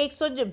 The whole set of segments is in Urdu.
100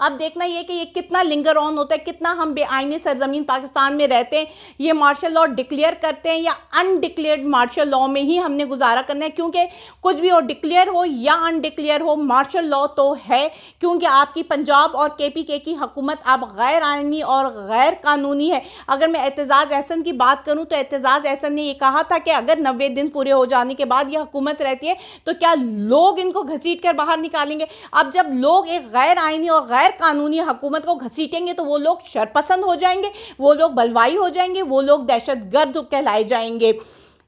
اب دیکھنا یہ کہ یہ کتنا لنگر آن ہوتا ہے, کتنا ہم بے آئینی سرزمین پاکستان میں رہتے ہیں. یہ مارشل لاء ڈکلیئر کرتے ہیں یا انڈکلیئرڈ مارشل لاء میں ہی ہم نے گزارا کرنا ہے, کیونکہ کچھ بھی ہو, ڈکلیئر ہو یا انڈکلیئر ہو, مارشل لاء تو ہے, کیونکہ آپ کی پنجاب اور KPK کی حکومت اب غیر آئینی اور غیر قانونی ہے. اگر میں اعتزاز احسن کی بات کروں تو اعتزاز احسن نے یہ کہا تھا کہ اگر 90 دن پورے ہو جانے کے بعد یہ حکومت رہتی ہے تو کیا لوگ ان کو گھسیٹ کر باہر نکالیں گے. اب جب لوگ ایک غیر آئینی اور غیر قانونی حکومت کو گھسیٹیں گے تو وہ لوگ شرپسند ہو جائیں گے, وہ لوگ بلوائی ہو جائیں گے, وہ لوگ دہشت گرد کہلائے جائیں گے.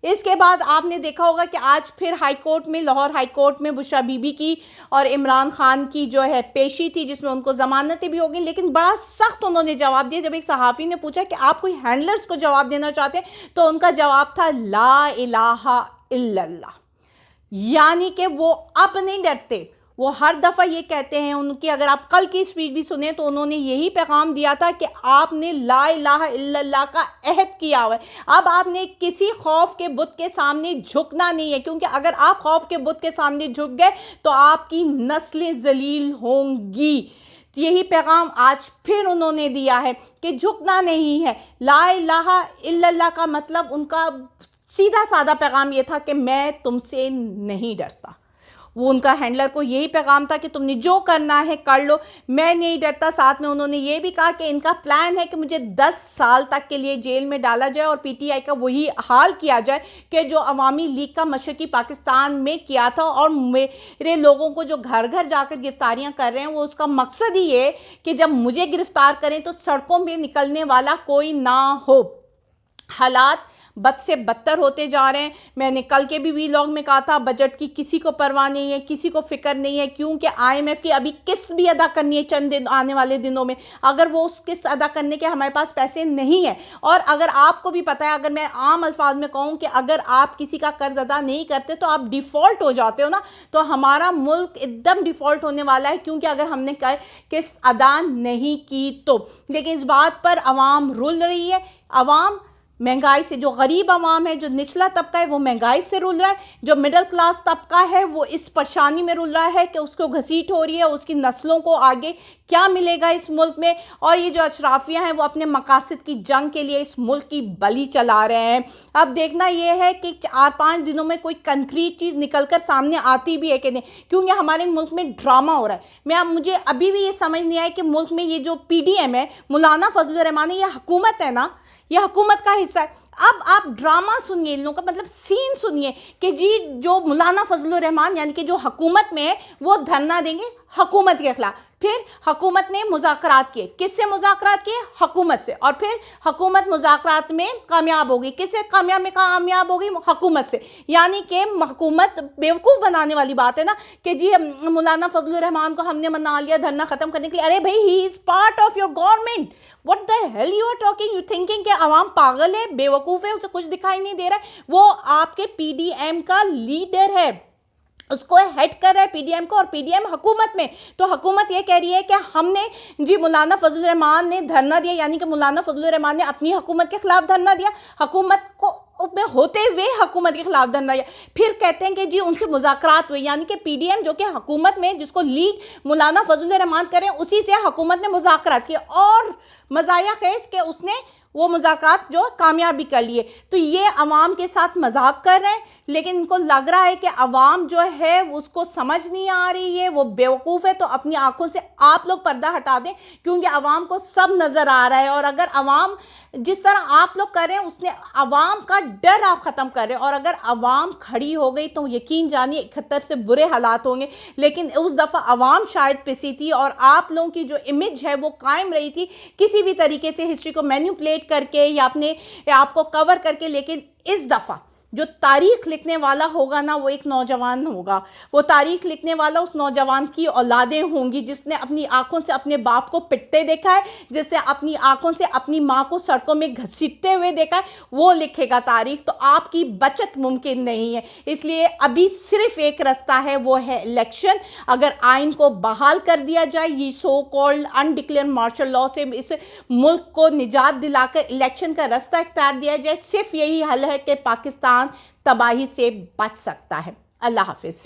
اس کے بعد آپ نے دیکھا ہوگا کہ آج پھر ہائی کورٹ میں, لاہور ہائی کورٹ میں بشرا بی بی کی اور عمران خان کی جو ہے پیشی تھی, جس میں ان کو ضمانتیں بھی ہو گئیں, لیکن بڑا سخت انہوں نے جواب دیا. جب ایک صحافی نے پوچھا کہ آپ کوئی ہینڈلرز کو جواب دینا چاہتے ہیں تو ان کا جواب تھا لا الہ الا اللہ, یعنی کہ وہ اب نہیں ڈرتے. وہ ہر دفعہ یہ کہتے ہیں, ان کی اگر آپ کل کی اسپیچ بھی سنیں تو انہوں نے یہی پیغام دیا تھا کہ آپ نے لا الہ الا اللہ کا عہد کیا ہوا ہے. اب آپ نے کسی خوف کے بت کے سامنے جھکنا نہیں ہے, کیونکہ اگر آپ خوف کے بت کے سامنے جھک گئے تو آپ کی نسلیں ذلیل ہوں گی. یہی پیغام آج پھر انہوں نے دیا ہے کہ جھکنا نہیں ہے. لا الہ الا اللہ کا مطلب ان کا سیدھا سادہ پیغام یہ تھا کہ میں تم سے نہیں ڈرتا. وہ ان کا ہینڈلر کو یہی پیغام تھا کہ تم نے جو کرنا ہے کر لو, میں نہیں ڈرتا. ساتھ میں انہوں نے یہ بھی کہا کہ ان کا پلان ہے کہ مجھے 10 سال تک کے لیے جیل میں ڈالا جائے اور PTI کا وہی حال کیا جائے کہ جو عوامی لیگ کا مشرقی پاکستان میں کیا تھا. اور میرے لوگوں کو جو گھر گھر جا کر گرفتاریاں کر رہے ہیں, وہ اس کا مقصد ہی یہ کہ جب مجھے گرفتار کریں تو سڑکوں میں نکلنے والا کوئی نہ ہو. حالات بد سے بدتر ہوتے جا رہے ہیں. میں نے کل کے بھی ویلاگ میں کہا تھا بجٹ کی کسی کو پرواہ نہیں ہے, کسی کو فکر نہیں ہے, کیونکہ IMF کی ابھی قسط بھی ادا کرنی ہے چند دن آنے والے دنوں میں. اگر وہ اس قسط ادا کرنے کے ہمارے پاس پیسے نہیں ہیں, اور اگر آپ کو بھی پتہ ہے, اگر میں عام الفاظ میں کہوں کہ اگر آپ کسی کا قرض ادا نہیں کرتے تو آپ ڈیفالٹ ہو جاتے ہو نا, تو ہمارا ملک ایک دم ڈیفالٹ ہونے والا ہے, کیونکہ اگر ہم نے قسط ادا نہیں کی تو. لیکن اس بات پر عوام رول رہی ہے. عوام مہنگائی سے, جو غریب عوام ہے, جو نچلا طبقہ ہے, وہ مہنگائی سے رول رہا ہے. جو مڈل کلاس طبقہ ہے وہ اس پریشانی میں رول رہا ہے کہ اس کو گھسیٹ ہو رہی ہے, اس کی نسلوں کو آگے کیا ملے گا اس ملک میں. اور یہ جو اشرافیہ ہیں وہ اپنے مقاصد کی جنگ کے لیے اس ملک کی بلی چلا رہے ہیں. اب دیکھنا یہ ہے کہ 4-5 دنوں میں کوئی کنکریٹ چیز نکل کر سامنے آتی بھی ہے کہ نہیں, کیونکہ ہمارے ملک میں ڈرامہ ہو رہا ہے. مجھے ابھی بھی یہ سمجھ نہیں آیا کہ ملک میں یہ جو PDM ہے, مولانا فضل الرحمان, یہ حکومت ہے نا, یہ حکومت کا حصہ ہے. اب آپ ڈرامہ سنیے, ان لوگوں کا مطلب سین سنیے کہ جی جو مولانا فضل الرحمان یعنی کہ جو حکومت میں ہے وہ دھرنا دیں گے حکومت کے خلاف. پھر حکومت نے مذاکرات کیے, کس سے مذاکرات کیے؟ حکومت سے. اور پھر حکومت مذاکرات میں کامیاب ہوگی, کس سے کامیاب ہوگی؟ حکومت سے. یعنی کہ حکومت بیوقوف بنانے والی بات ہے نا کہ جی مولانا فضل الرحمان کو ہم نے منا لیا دھرنا ختم کرنے کے لیے. ارے بھائی, he is part of your government. What the hell you are talking? You thinking کہ عوام پاگل ہے, بیوقوف ہے, اسے کچھ دکھائی نہیں دے رہا ہے. وہ آپ کے PDM کا لیڈر ہے, اس کو ہیڈ کر رہا ہے PDM کو, اور PDM حکومت میں. تو حکومت یہ کہہ رہی ہے کہ ہم نے جی مولانا فضل الرحمان نے دھرنا دیا, یعنی کہ مولانا فضل الرحمان نے اپنی حکومت کے خلاف دھرنا دیا, حکومت کو میں ہوتے ہوئے حکومت کے خلاف دھرنا دیا. پھر کہتے ہیں کہ جی ان سے مذاکرات ہوئے, یعنی کہ PDM جو کہ حکومت میں جس کو لیڈ مولانا فضل الرحمان کریں, اسی سے حکومت نے مذاکرات کیے, اور مزایا خیز کہ اس نے وہ مذاکرات جو کامیاب بھی کر لیے. تو یہ عوام کے ساتھ مذاق کر رہے ہیں, لیکن ان کو لگ رہا ہے کہ عوام جو ہے اس کو سمجھ نہیں آ رہی ہے, وہ بیوقوف ہے. تو اپنی آنکھوں سے آپ لوگ پردہ ہٹا دیں, کیونکہ عوام کو سب نظر آ رہا ہے. اور اگر عوام جس طرح آپ لوگ کر رہے ہیں, اس نے عوام کا ڈر آپ ختم کر رہے ہیں. اور اگر عوام کھڑی ہو گئی تو یقین جانیے 71 سے برے حالات ہوں گے. لیکن اس دفعہ عوام شاید پسی تھی, اور آپ لوگوں کی جو امیج ہے وہ قائم رہی تھی کسی بھی طریقے سے ہسٹری کو مینیپولیٹ کر کے یا اپنے آپ کو کور کر کے. لیکن اس دفعہ جو تاریخ لکھنے والا ہوگا نا, وہ ایک نوجوان ہوگا. وہ تاریخ لکھنے والا اس نوجوان کی اولادیں ہوں گی جس نے اپنی آنکھوں سے اپنے باپ کو پٹتے دیکھا ہے, جس نے اپنی آنکھوں سے اپنی ماں کو سڑکوں میں گھسیٹتے ہوئے دیکھا ہے, وہ لکھے گا تاریخ. تو آپ کی بچت ممکن نہیں ہے. اس لیے ابھی صرف ایک رستہ ہے, وہ ہے الیکشن. اگر آئین کو بحال کر دیا جائے, یہ سو کالڈ انڈکلیئر مارشل لاء سے اس ملک کو نجات دلا کر الیکشن کا رستہ اختیار دیا جائے, صرف یہی حل ہے کہ پاکستان تباہی سے بچ سکتا ہے. اللہ حافظ.